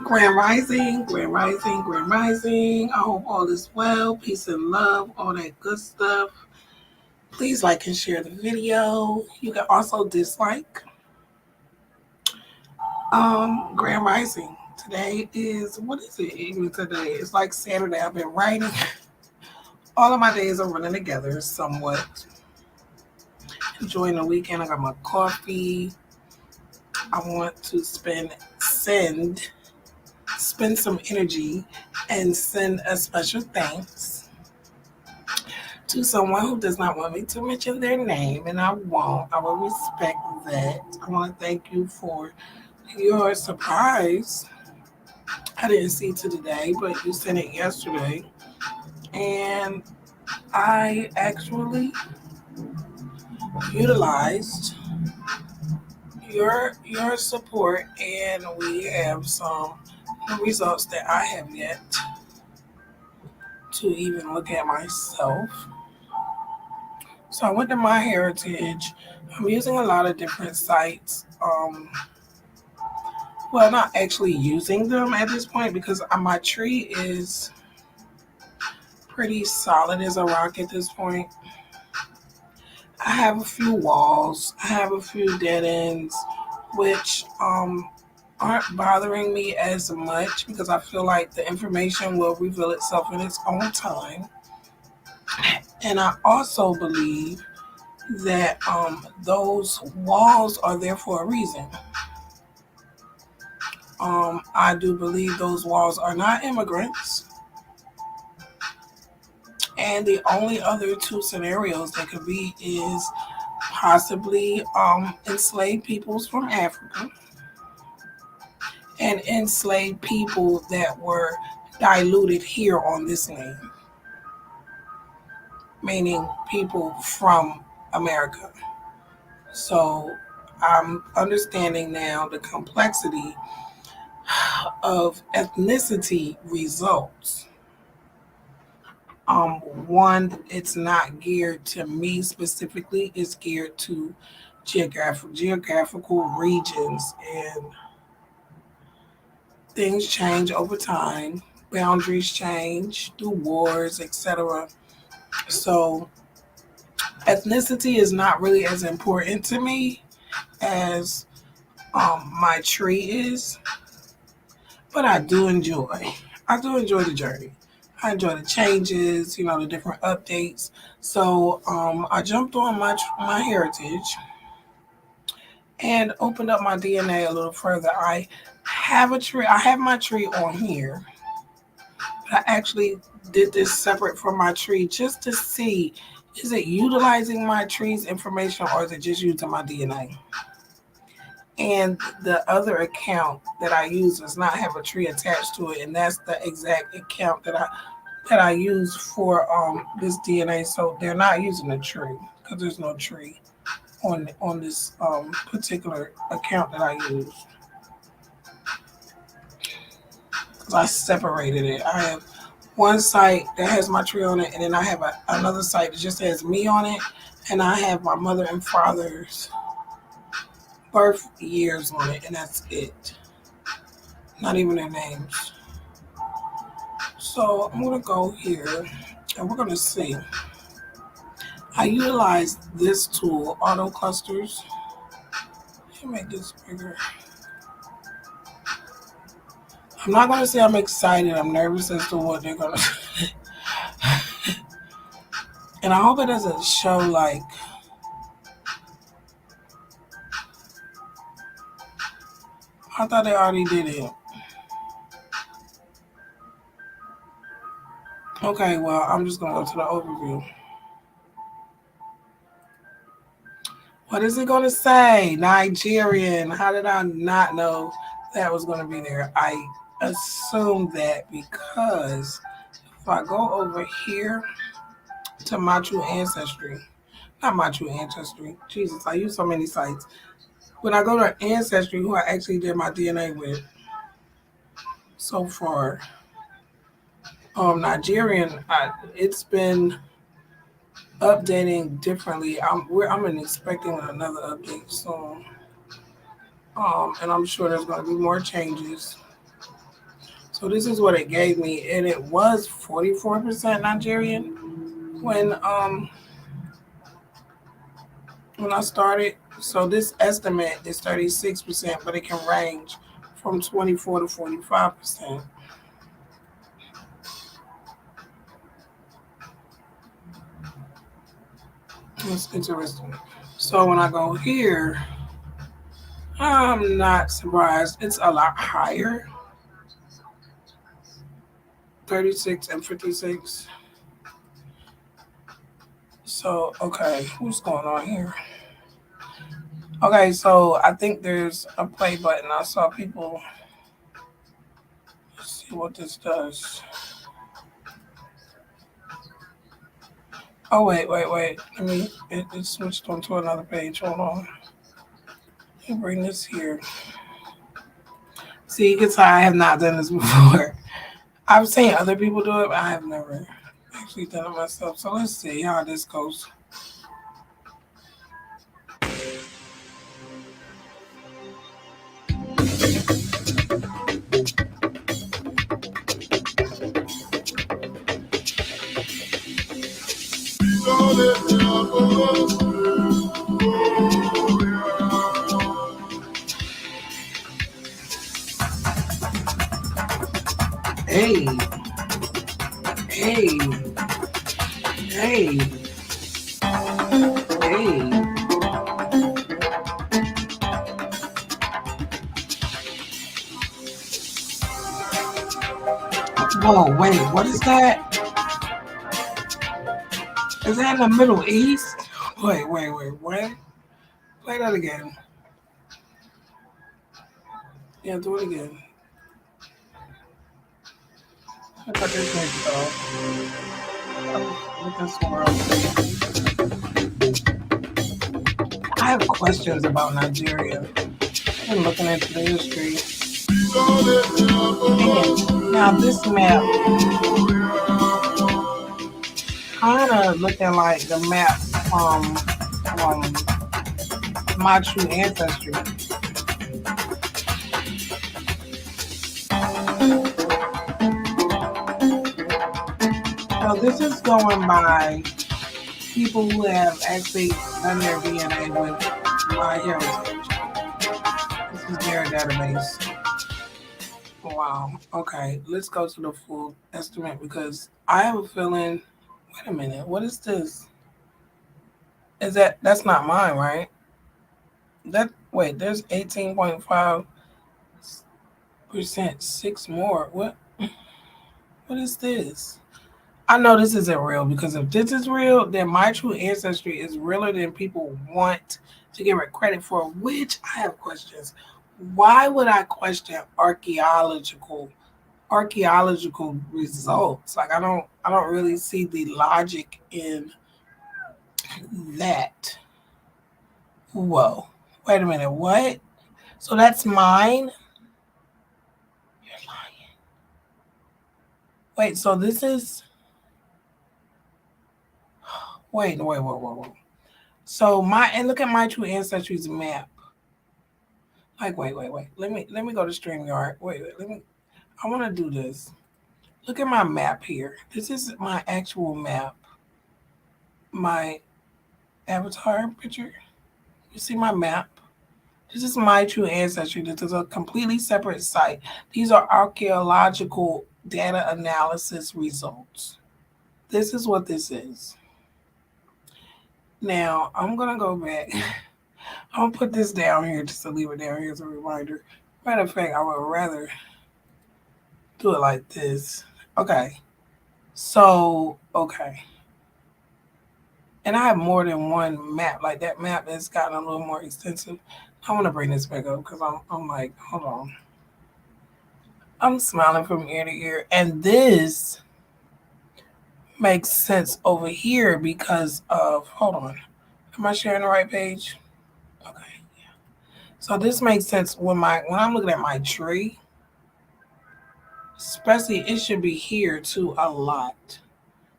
Grand Rising, Grand Rising, Grand Rising. I hope all is well, peace and love, all that good stuff. Please like and share the video. You can also dislike. Grand Rising. Today is what is it even today? It's like Saturday. I've been writing. All of my days are running together somewhat. Enjoying the weekend. I got my coffee. I want to spend some energy and send a special thanks to someone who does not want me to mention their name, and I won't. I will respect that. I want to thank you for your surprise. I didn't see to today, but you sent it yesterday, and I actually utilized your support, and we have some results that I have yet to even look at myself. So I went to My Heritage. I'm using a lot of different sites. Well, not actually using them at this point because my tree is pretty solid as a rock at this point. I have a few walls. I have a few dead ends, which aren't bothering me as much because I feel like the information will reveal itself in its own time. And I also believe that those walls are there for a reason. I do believe those walls are not immigrants. And the only other two scenarios that could be is possibly enslaved peoples from Africa and enslaved people that were diluted here on this land, meaning people from America. So I'm understanding now the complexity of ethnicity results. One, it's not geared to me specifically, it's geared to geographical regions, and things change over time, boundaries change through wars, etc. So ethnicity is not really as important to me as my tree is, but I do enjoy the journey. I enjoy the changes, the different updates. So I jumped on my heritage and opened up my DNA a little further. I have a tree. I have my tree on here. But I actually did this separate from my tree just to see, is it utilizing my tree's information or is it just using my DNA? And the other account that I use does not have a tree attached to it, and that's the exact account that I use for this DNA. So they're not using a tree because there's no tree on this particular account that I use. Because I separated it. I have one site that has my tree on it, and then I have another site that just has me on it, and I have my mother and father's birth years on it, and that's it. Not even their names. So I'm gonna go here, and we're gonna see. I utilize this tool, auto clusters. Let me make this bigger. I'm not gonna say I'm excited. I'm nervous as to what they're gonna. And I hope it doesn't show like. I thought they already did it. Okay, well, I'm just gonna go to the overview. What is it gonna say? Nigerian. How did I not know that was gonna be there? I assumed that because if I go over here to my true ancestry, not my true ancestry, Jesus, I use so many sites. When I go to ancestry, who I actually did my DNA with so far, Nigerian, it's been updating differently. I'm expecting another update soon, and I'm sure there's going to be more changes. So this is what it gave me, and it was 44% Nigerian when when I started. So this estimate is 36%, but it can range from 24 to 45%. That's interesting. So when I go here, I'm not surprised. It's a lot higher, 36 and 56. So, okay, what's going on here? Okay, so I think there's a play button. I saw people. Let's see what this does. Oh, wait. It switched onto another page. Hold on. Let me bring this here. See, you can tell I have not done this before. I've seen other people do it, but I have never actually done it myself. So let's see how this goes. Hey, hey, hey, hey. Whoa, wait, what is that? Is that in the Middle East? Wait, what? Play that again. Yeah, do it again. I got this next though. Look at this world. I have questions about Nigeria. I've been looking into the history. Man, now this map kind of looking like the map from my true ancestry. So this is going by people who have actually done their DNA with my heritage. This is their database. Wow. Okay, let's go to the full estimate because I have a feeling. Wait a minute. What is this? Is that's not mine, right? That wait. There's 18.5%. Six more. What? What is this? I know this isn't real because if this is real, then my true ancestry is realer than people want to give it credit for. Which I have questions. Why would I question archaeological results? Like I don't really see the logic in that. Whoa. Wait a minute. What? So that's mine? You're lying. Wait, so this is wait. So my and look at my true ancestry's map. Like wait. Let me go to StreamYard. Wait, let me I wanna do this. Look at my map here. This is my actual map. My avatar picture. You see my map? This is my true ancestry. This is a completely separate site. These are archaeological data analysis results. This is what this is. Now, I'm going to go back. I'm going to put this down here just to leave it down here as a reminder. Matter of fact, I would rather do it like this. Okay. So, okay. And I have more than one map. Like that map has gotten a little more extensive. I want to bring this back up because I'm like, hold on. I'm smiling from ear to ear. And this makes sense over here because of, hold on. Am I sharing the right page? Okay. Yeah. So this makes sense when I'm looking at my tree. Especially it should be here too a lot.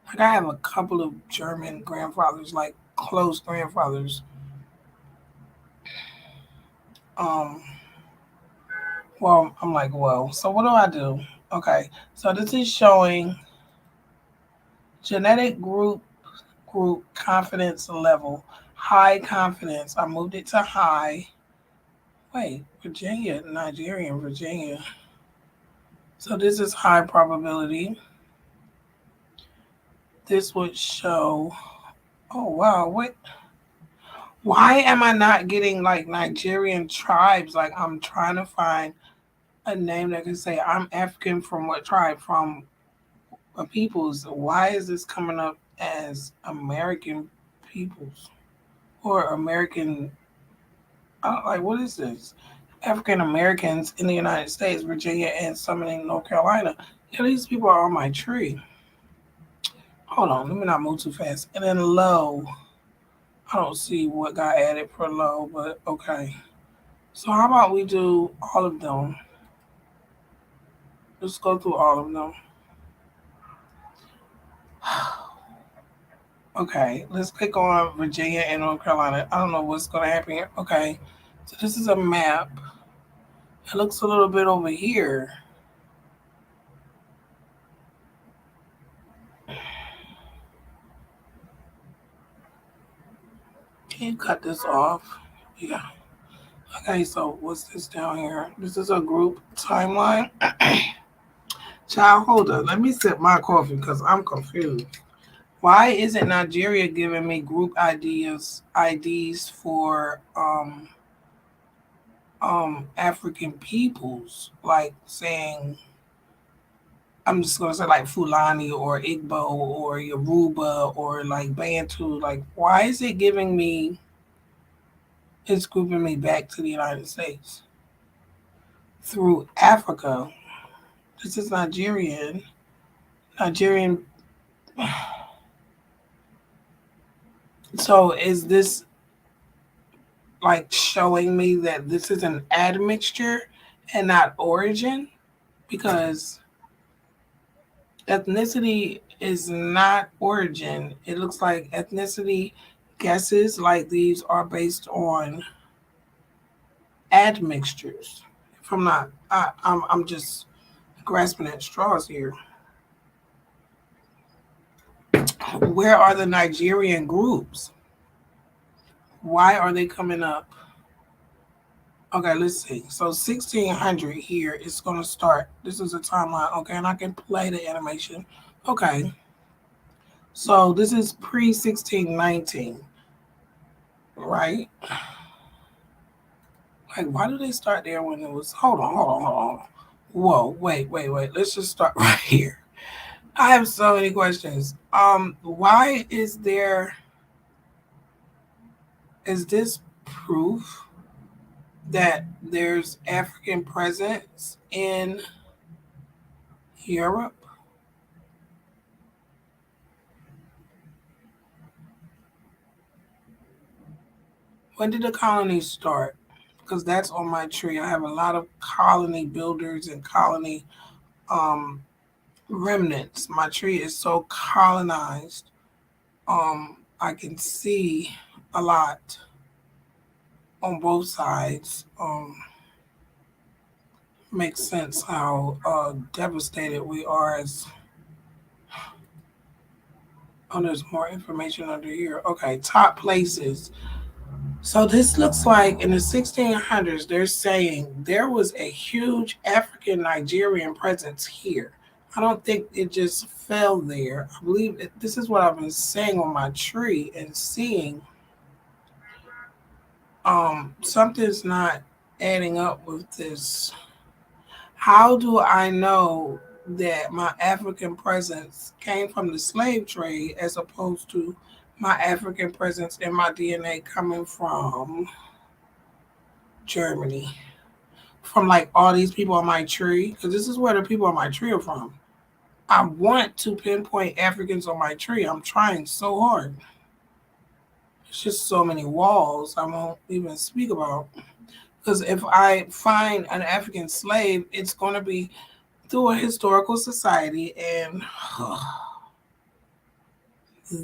Like I have a couple of German grandfathers, like close grandfathers. Um, well, I'm like, well, so what do I do? Okay, so this is showing genetic group confidence level. High confidence. I moved it to high. Wait, Virginia, Nigerian, Virginia. So this is high probability. This would show. Oh wow, what? Why am I not getting like Nigerian tribes? Like I'm trying to find a name that can say I'm African from what tribe? From a peoples. Why is this coming up as American peoples or American? Like what is this? African Americans in the United States, Virginia, and some in North Carolina. Yeah, these people are on my tree. Hold on, let me not move too fast. And then low. I don't see what got added for low, but okay. So how about we do all of them? Let's go through all of them. Okay, let's click on Virginia and North Carolina. I don't know what's going to happen here. Okay, so this is a map. It looks a little bit over here. Can you cut this off? Yeah. Okay, so what's this down here? This is a group timeline. Child, hold up. Let me sip my coffee because I'm confused. Why isn't Nigeria giving me group IDs for African peoples? Like saying I'm just gonna say like Fulani or Igbo or Yoruba or like Bantu. Like why is it giving me it's grouping me back to the United States through Africa? This is Nigerian. Nigerian. So is this like showing me that this is an admixture and not origin? Because ethnicity is not origin. It looks like ethnicity guesses like these are based on admixtures. If I'm not, I'm just grasping at straws here. Where are the Nigerian groups? Why are they coming up? Okay, let's see. So 1600 here is going to start. This is a timeline. Okay, and I can play the animation. Okay, so this is pre 1619, right? Like, why do they start there when it was? Hold on. Whoa, wait. Let's just start right here. I have so many questions. Why is this proof that there's African presence in Europe? When did the colonies start? Because that's on my tree. I have a lot of colony builders and colony um, remnants. My tree is so colonized. I can see a lot on both sides. Makes sense how devastated we are as. Oh, there's more information under here. Okay, top places. So this looks like in the 1600s, they're saying there was a huge African Nigerian presence here. I don't think it just fell there. I believe this is what I've been saying on my tree and seeing. Something's not adding up with this. How do I know that my African presence came from the slave trade as opposed to my African presence in my DNA coming from Germany? From like all these people on my tree, because this is where the people on my tree are from. I want to pinpoint Africans on my tree. I'm trying so hard. It's just so many walls I won't even speak about. Because if I find an African slave, it's going to be through a historical society, and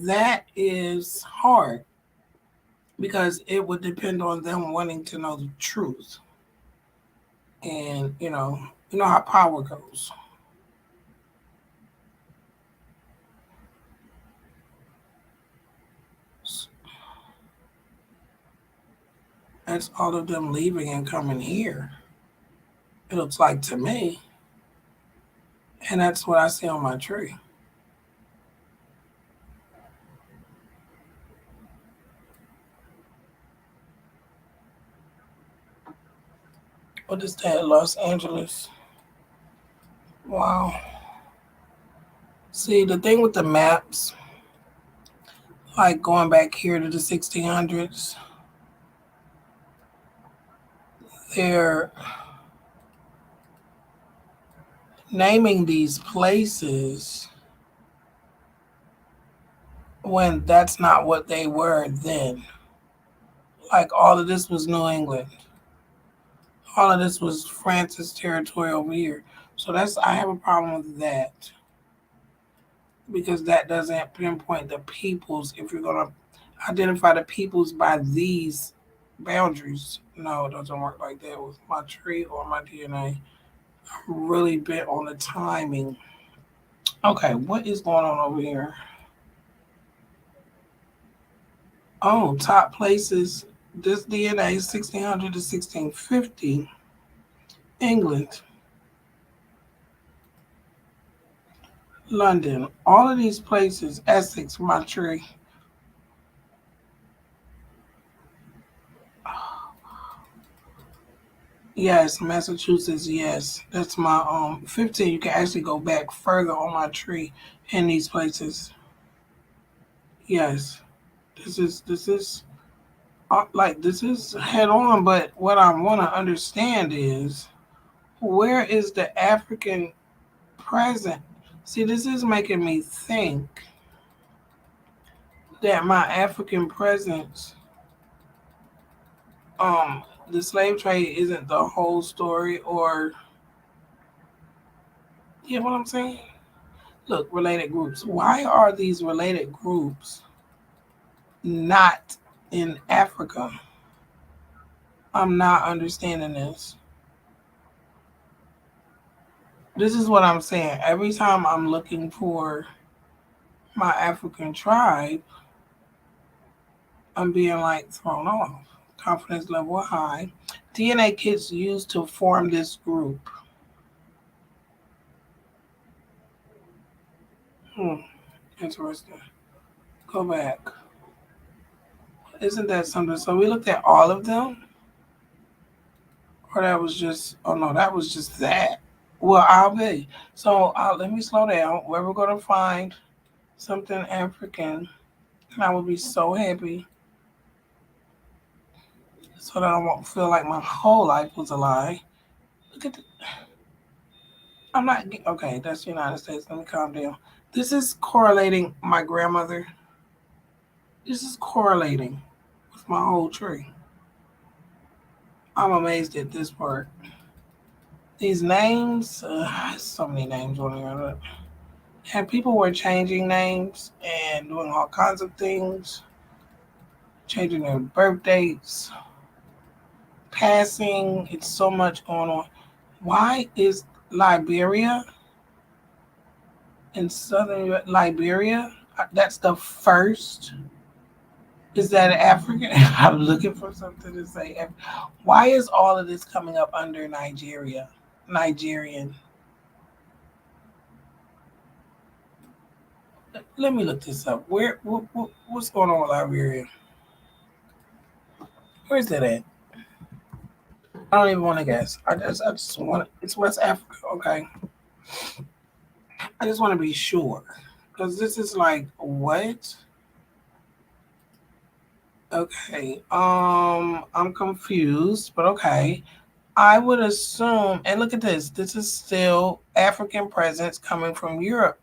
that is hard because it would depend on them wanting to know the truth. And you know how power goes. That's all of them leaving and coming here. It looks like to me. And that's what I see on my tree. What is that? Los Angeles. Wow. See, the thing with the maps, like going back here to the 1600s, they're naming these places when that's not what they were then. Like all of this was New England. All of this was France's territory over here. So that's I have a problem with that because that doesn't pinpoint the peoples. If you're gonna identify the peoples by these boundaries, no, it doesn't work like that with my tree or my DNA. I'm really bent on the timing. Okay, what is going on over here? Oh, top places. This DNA 1600 to 1650, England, London, all of these places, Essex, my tree. Yes, Massachusetts, yes. That's my 15. You can actually go back further on my tree in these places. Yes. This is like this is head on, but what I want to understand is where is the African present? See, this is making me think that my African presence, the slave trade isn't the whole story, or you know what I'm saying? Look, related groups. Why are these related groups not in Africa? I'm not understanding this. This is what I'm saying. Every time I'm looking for my African tribe, I'm being like thrown off. Confidence level high. DNA kits used to form this group. Hmm, interesting. Go back. Isn't that something? So we looked at all of them, or that was just? Oh no, that was just that. Well, I'll be. So let me slow down. Where we're gonna find something African, and I will be so happy, so that I won't feel like my whole life was a lie. Look at. I'm not okay. That's the United States. Let me calm down. This is correlating my grandmother. This is correlating with my whole tree. I'm amazed at this part. These names, so many names on here. And people were changing names and doing all kinds of things, changing their birth dates, passing. It's so much going on. Why is Liberia in southern Liberia? That's the first. Is that African? I'm looking for something to say. Why is all of this coming up under Nigeria? Nigerian. Let me look this up. What's going on with Liberia? Where's that at? I don't even want to guess. I just want it's West Africa. Okay. I just want to be sure because this is like what? Okay. I'm confused, but okay. I would assume, and look at this. This is still African presence coming from Europe.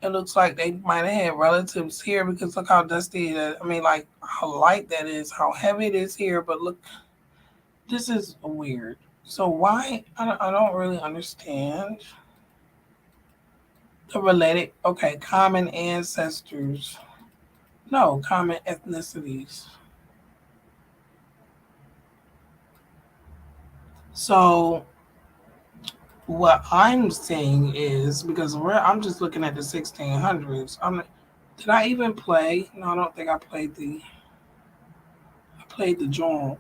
It looks like they might have had relatives here because look how dusty that. I mean, like how light that is, how heavy it is here. But look, this is weird. So why? I don't really understand the related. Okay, common ancestors. No, common ethnicities. So what I'm saying is because I'm just looking at the 1600s. Did I even play? No, I don't think I played played the joint,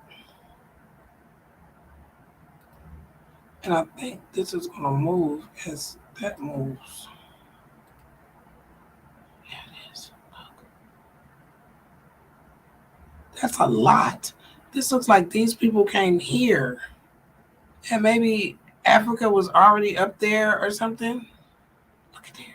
and I think this is gonna move as that moves. Yeah, it is. That's a lot. This looks like these people came here, and maybe Africa was already up there or something. Look at there.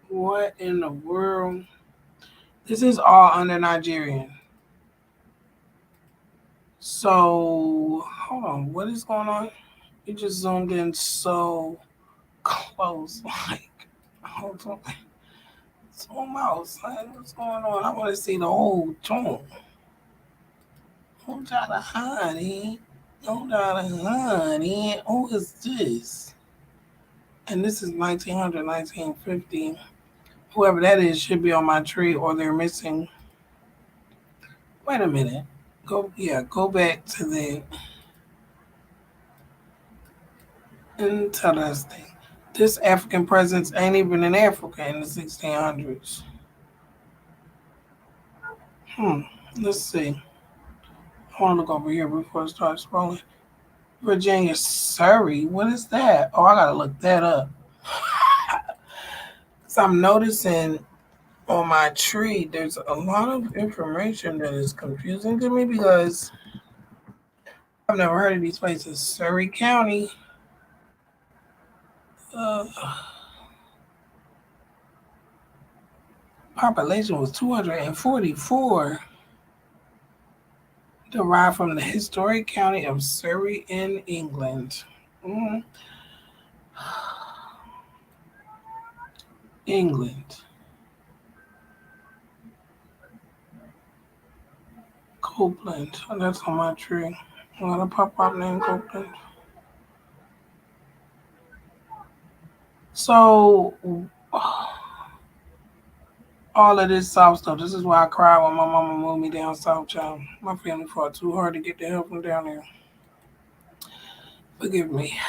What in the world? This is all under Nigerian. So hold on, what is going on? You just zoomed in so close, like hold on, zoom out, son. What's going on? I want to see the whole joint. Hold on, honey. Hold on, honey. Who is this? And this is 1900, 1950. Whoever that is should be on my tree, or they're missing. Wait a minute. Go back to the interesting. This African presence ain't even in Africa in the 1600s. Hmm. Let's see. I want to look over here before I start scrolling. Virginia, Surrey. What is that? Oh, I gotta look that up. So I'm noticing on my tree, there's a lot of information that is confusing to me because I've never heard of these places. Surrey County. Uh, population was 244. Derived from the historic county of Surrey in England. Mm, England. Copeland. Oh, that's on my tree. I got a pop up named Copeland. So, all of this South stuff. This is why I cried when my mama moved me down South, child. My family fought too hard to get the help from down there. Forgive me.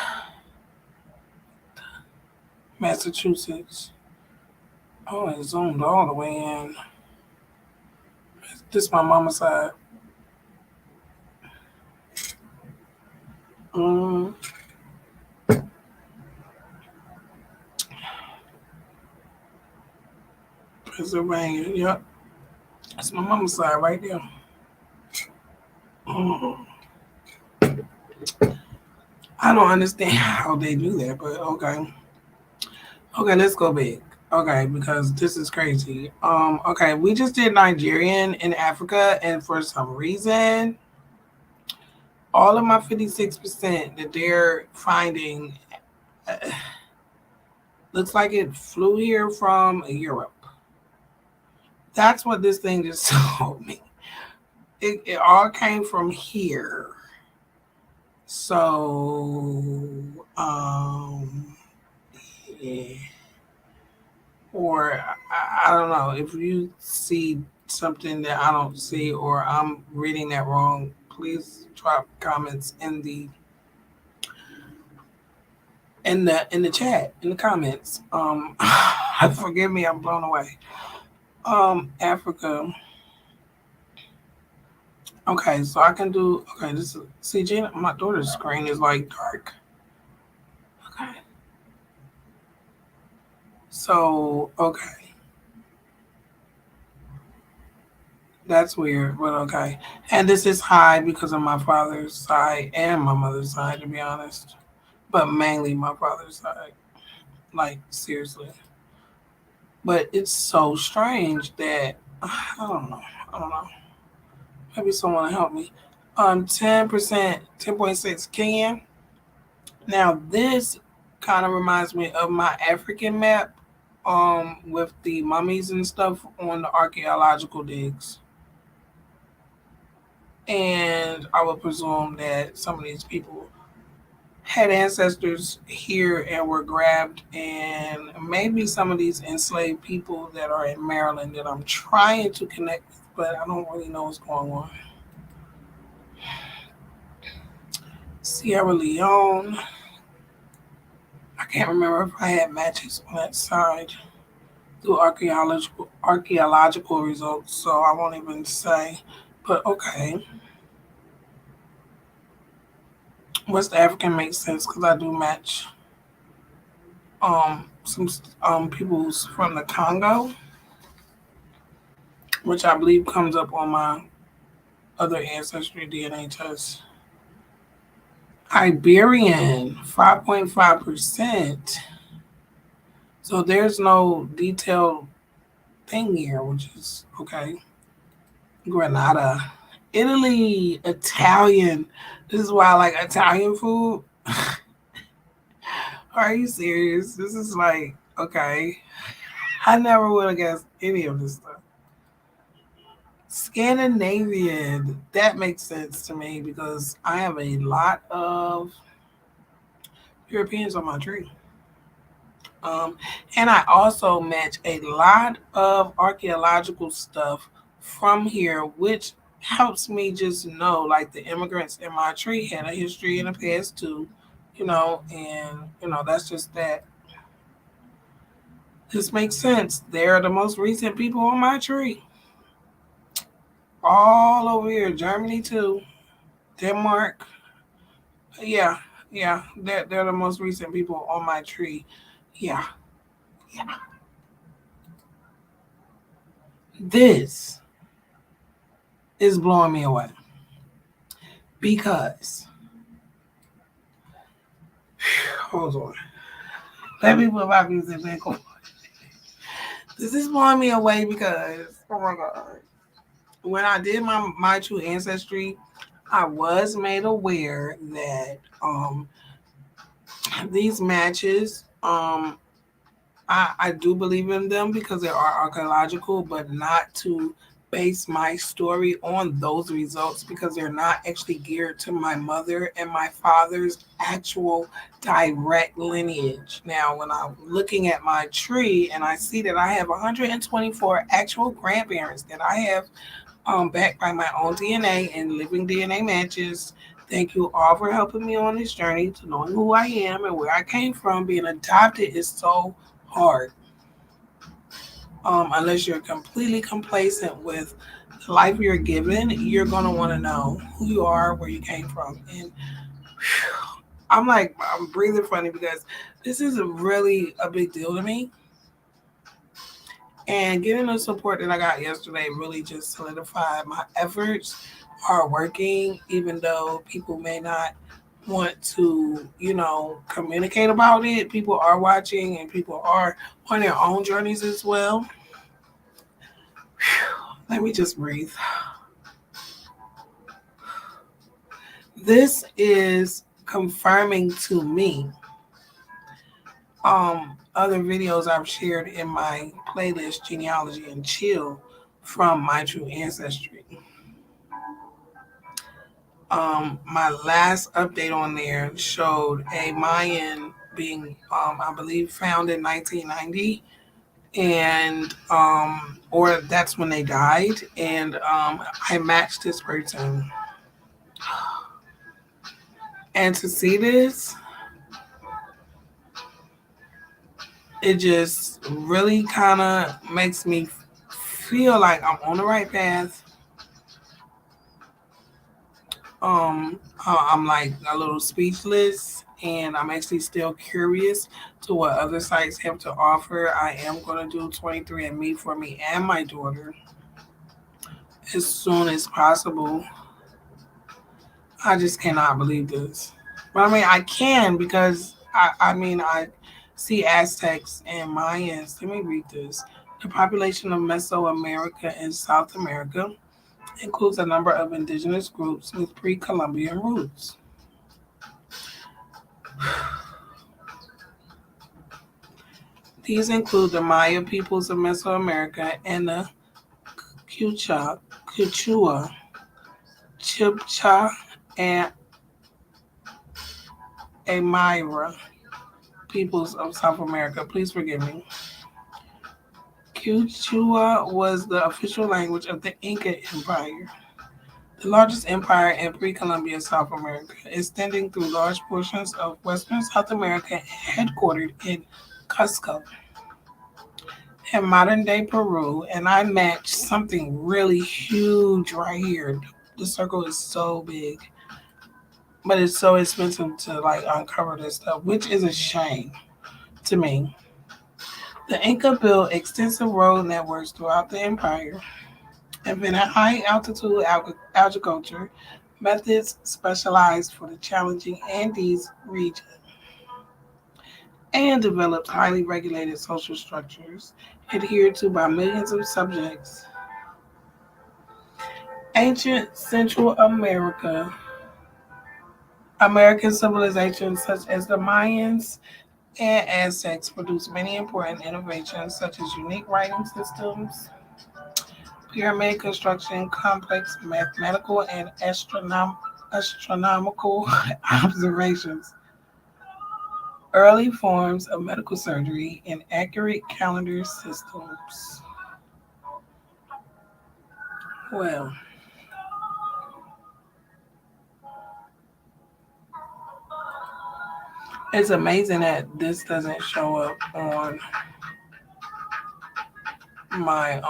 Massachusetts. Oh, it zoomed all the way in. This is my mama's side. Mm, Pennsylvania. Yep. That's my mama's side right there. Mm. I don't understand how they do that, but okay. Okay, let's go back. Okay, because this is crazy. Okay, we just did Nigerian in Africa, and for some reason, all of my 56% that they're finding uh, looks like it flew here from Europe. That's what this thing just told me. It all came from here. So, yeah. Or I don't know if you see something that I don't see or I'm reading that wrong. Please drop comments in the chat in the comments. Forgive me, I'm blown away. Africa. Okay, so I can do. Okay, this is see, Gina, my daughter's screen is like dark. Okay, so okay. That's weird, but okay. And this is high because of my father's side and my mother's side, to be honest. But mainly my father's side. Like, seriously. But it's so strange that I don't know. I don't know. Maybe someone will help me. 10%, 10.6 Kenyan. Now this kind of reminds me of my African map, with the mummies and stuff on the archaeological digs. And I would presume that some of these people had ancestors here and were grabbed, and maybe some of these enslaved people that are in Maryland that I'm trying to connect with, but I don't really know what's going on. Sierra Leone. can't remember if I had matches on that side through archaeological results, so I won't even say. But okay, West African makes sense because I do match some people's from the Congo, which I believe comes up on my other ancestry DNA test. Iberian, 5.5%. So there's no detailed thing here, which is okay. Granada, Italy, Italian. This is why I like Italian food. Are you serious? This is like, okay. I never would have guessed any of this stuff. Scandinavian. That makes sense to me because I have a lot of Europeans on my tree. Um, and I also match a lot of archaeological stuff from here, which helps me just know like the immigrants in my tree had a history in the past too, and that's just that. This makes sense. They're the most recent people on my tree. All over here, Germany too, Denmark. Yeah, yeah, they're the most recent people on my tree. Yeah, yeah. This is blowing me away because hold on. Let me put my music back on. This is blowing me away because oh my god. When I did my true ancestry, I was made aware that these matches I do believe in them because they are archaeological, but not to base my story on those results because they're not actually geared to my mother and my father's actual direct lineage. Now, when I'm looking at my tree and I see that I have 124 actual grandparents that I have backed by my own DNA and living DNA matches. Thank you all for helping me on this journey to knowing who I am and where I came from. Being adopted is so hard. Unless you're completely complacent with the life you're given, you're gonna want to know who you are, where you came from, and I'm breathing funny because this is really a big deal to me. And getting the support that I got yesterday really just solidified my efforts are working, even though people may not want to, communicate about it. People are watching and people are on their own journeys as well. Let me just breathe. This is confirming to me other videos I've shared in my playlist Genealogy and Chill from my true ancestry. My last update on there showed a Mayan being, I believe, found in 1990, and or that's when they died, and I matched this person. And to see this, it just really kind of makes me feel like I'm on the right path. I'm like a little speechless, and I'm actually still curious to what other sites have to offer. I am going to do 23andMe for me and my daughter as soon as possible. I just cannot believe this. But I mean, I can because I see Aztecs and Mayans. Let me read this. The population of Mesoamerica and South America includes a number of indigenous groups with pre-Columbian roots. These include the Maya peoples of Mesoamerica and the Quechua, Chibcha, and Aymara peoples of South America. Please forgive me. Quechua was the official language of the Inca Empire. the largest empire in pre-Columbian South America, extending through large portions of western South America, headquartered in Cusco in modern-day Peru. And I matched something really huge right here. The circle is so big, but it's so expensive to like uncover this stuff, which is a shame to me. The Inca built extensive road networks throughout the empire, invented high altitude agriculture methods specialized for the challenging Andes region, and developed highly regulated social structures adhered to by millions of subjects. Ancient Central American civilizations such as the Mayans and Aztecs produced many important innovations such as unique writing systems, pyramid construction, complex mathematical and astronomical observations, early forms of medical surgery, and accurate calendar systems. Well, it's amazing that this doesn't show up on my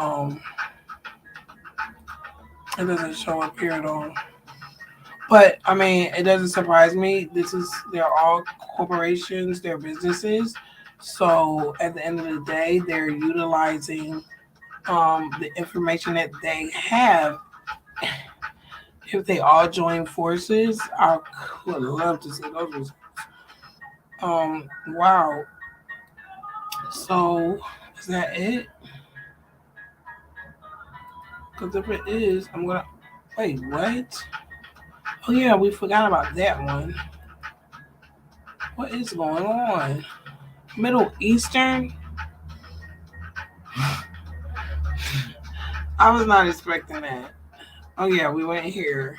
it doesn't show up here at all. But I mean, it doesn't surprise me. They're all corporations, they're businesses. So at the end of the day, they're utilizing the information that they have. If they all join forces, I would love to see those results. Wow. So is that it? Because if it is, I'm gonna wait. What? Oh yeah, we forgot about that one. What is going on? Middle Eastern? I was not expecting that. Oh yeah, we went here.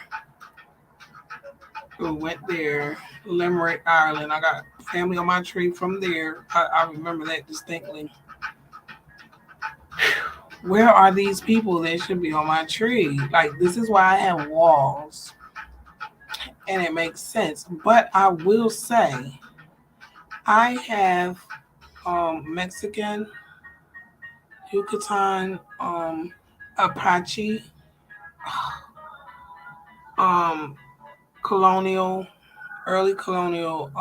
We went there. Limerick, Ireland. I got family on my tree from there. I remember that distinctly. Where are these people that should be on my tree? Like, this is why I have walls. And it makes sense. But I will say, I have Mexican, Yucatan, Apache, um, colonial, early colonial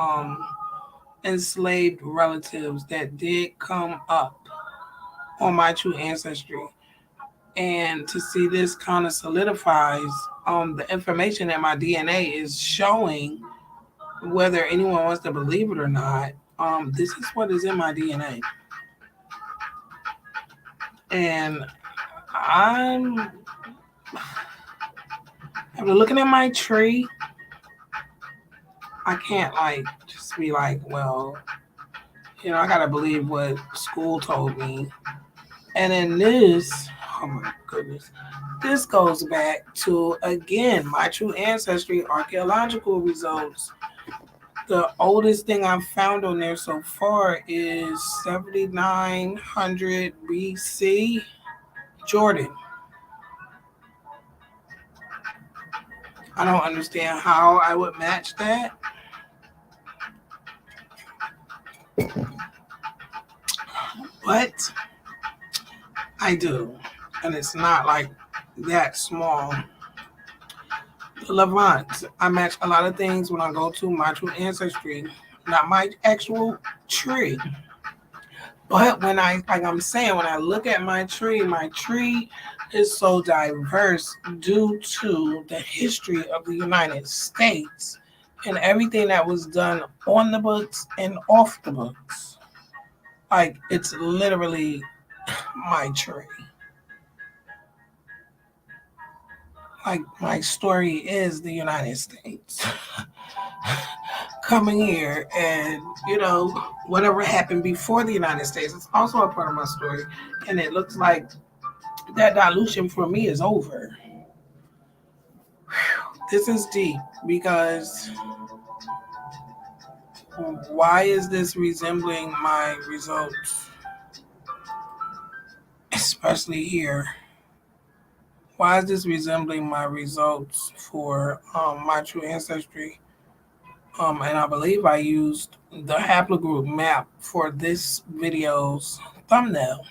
enslaved relatives that did come up on my true ancestry. And to see this kind of solidifies the information that my DNA is showing, whether anyone wants to believe it or not. This is what is in my DNA. And I'm after looking at my tree, I can't like just be like, well, I gotta believe what school told me. And then this, oh my goodness, this goes back to again my true ancestry archaeological results. The oldest thing I've found on there so far is 7900 BC, Jordan. I don't understand how I would match that. But I do. And it's not like that small. The Levant. I match a lot of things when I go to my true ancestry, not my actual tree. But like I'm saying, when I look at my tree is so diverse due to the history of the United States and everything that was done on the books and off the books. Like, it's literally my tree. Like, my story is the United States. Coming here and, whatever happened before the United States is also a part of my story. And it looks like that dilution for me is over. This is deep because why is this resembling my results? Especially here. Why is this resembling my results for my true ancestry? And I believe I used the haplogroup map for this video's thumbnail.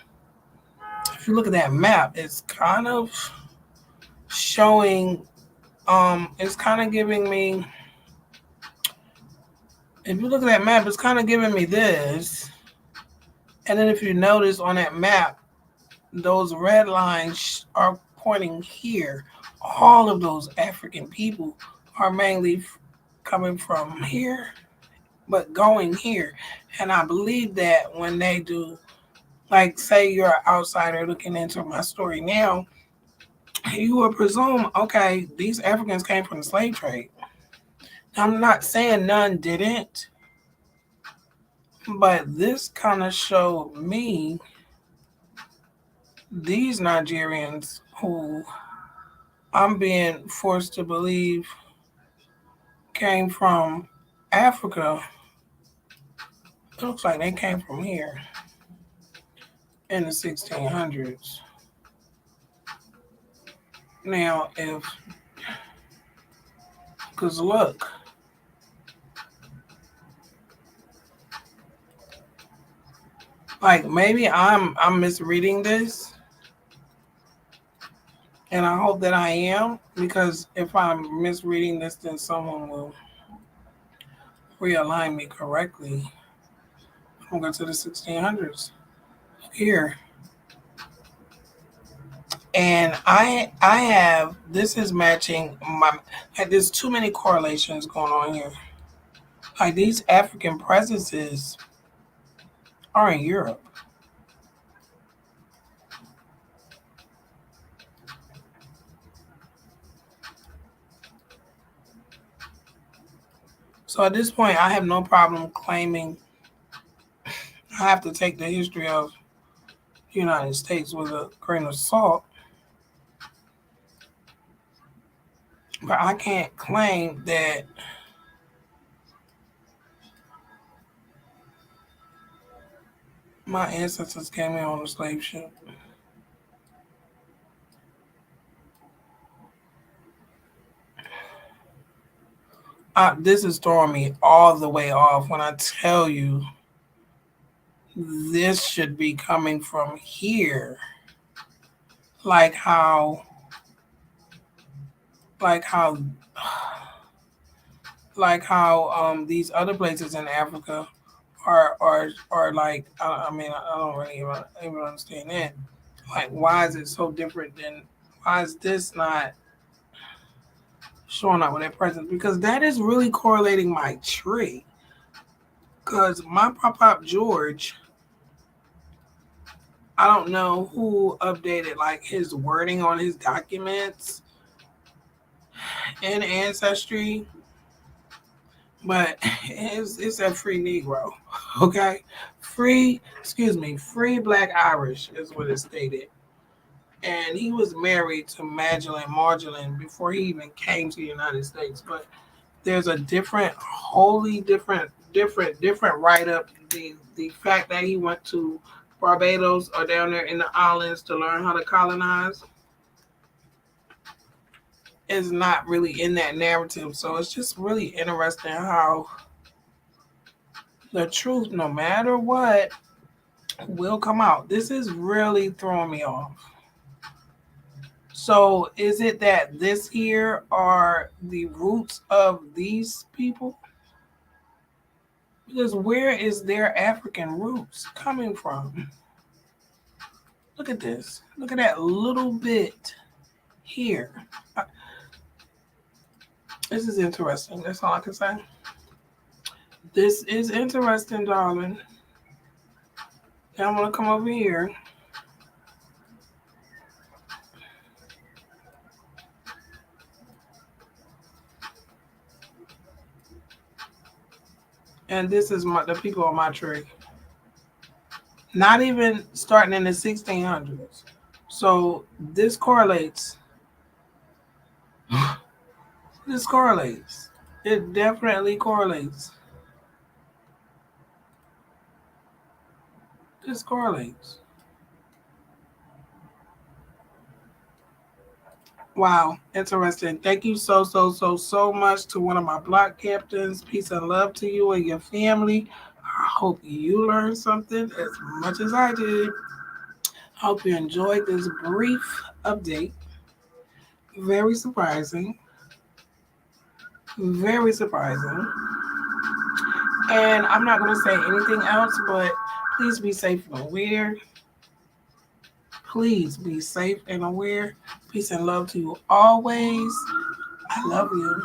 If you look at that map, it's kind of showing, it's kind of giving me, if you look at that map, it's kind of giving me this. And then if you notice on that map, those red lines are pointing here. All of those African people are mainly coming from here, but going here. And I believe that when they do, like, say you're an outsider looking into my story now, you would presume, okay, these Africans came from the slave trade. I'm not saying none didn't, but this kind of showed me these Nigerians who I'm being forced to believe came from Africa. It looks like they came from here in the 1600s. Now, because look, like maybe I'm misreading this, and I hope that I am, because if I'm misreading this, then someone will realign me correctly. I'm going to the 1600s here. And I have, this is matching my, like, there's too many correlations going on here. Like these African presences are in Europe. So at this point, I have no problem claiming I have to take the history of the United States with a grain of salt. But I can't claim that my ancestors came in on a slave ship. This is throwing me all the way off when I tell you this should be coming from here. Like how, like how, these other places in Africa are like, I mean, I don't really even understand that. Like, why is it so different than, why is this not showing up with that presence? Because that is really correlating my tree. Because my Pop George, I don't know who updated like his wording on his documents in Ancestry, but it's a free Negro, okay? Free Black Irish is what it stated. And he was married to Marjolin before he even came to the United States. But there's a wholly different write up. The fact that he went to Barbados or down there in the islands to learn how to colonize is not really in that narrative. So it's just really interesting how the truth, no matter what, will come out. This is really throwing me off. So is it that this here are the roots of these people? Because where is their African roots coming from? Look at this. Look at that little bit here. This is interesting. That's all I can say. This is interesting, darling. Now I'm going to come over here. And this is the people on my tree. Not even starting in the 1600s. So this correlates. This correlates. It definitely correlates. This correlates. Wow, interesting. Thank you so much to one of my block captains. Peace and love to you and your family. I hope you learned something as much as I did. I hope you enjoyed this brief update. Very surprising. Very surprising. And I'm not going to say anything else, but please be safe and aware. Please be safe and aware. Peace and love to you always. I love you.